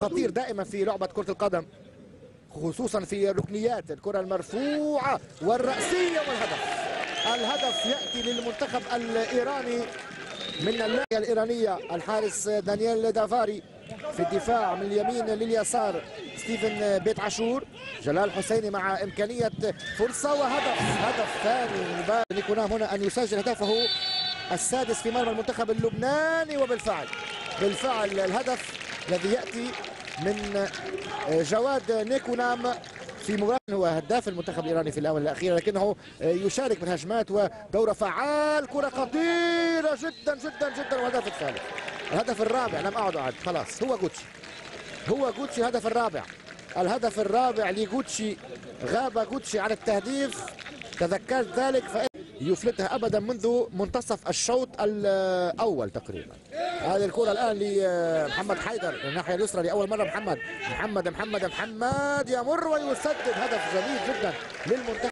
خطير دائما في لعبة كرة القدم، خصوصا في الركنيات، الكرة المرفوعة والرأسية والهدف. الهدف يأتي للمنتخب الإيراني من اللاعب الإيرانية الحارس دانييل دافاري، في الدفاع من اليمين لليسار ستيفن بيت عاشور، جلال حسيني مع إمكانية فرصة وهدف. هدف ثاني نيكونام هنا أن يسجل هدفه السادس في مرمى المنتخب اللبناني، وبالفعل الهدف الذي يأتي من جواد نيكونام في مباراة. هو هداف المنتخب الإيراني في الآونة الأخيرة، لكنه يشارك بالهجمات ودورة فعال. كرة خطيرة جدا جدا جدا، والهدف الثالث، الهدف الرابع. لم أعد خلاص، هو جوتشي الهدف الرابع. الهدف الرابع لجوتشي، غاب جوتشي عن التهديف، تذكرت ذلك، يفلتها ابدا منذ منتصف الشوط الاول تقريبا. هذه الكره الان لمحمد حيدر من الناحيه اليسرى لاول مره. محمد يمر ويسدد، هدف جميل جدا للمنتخب.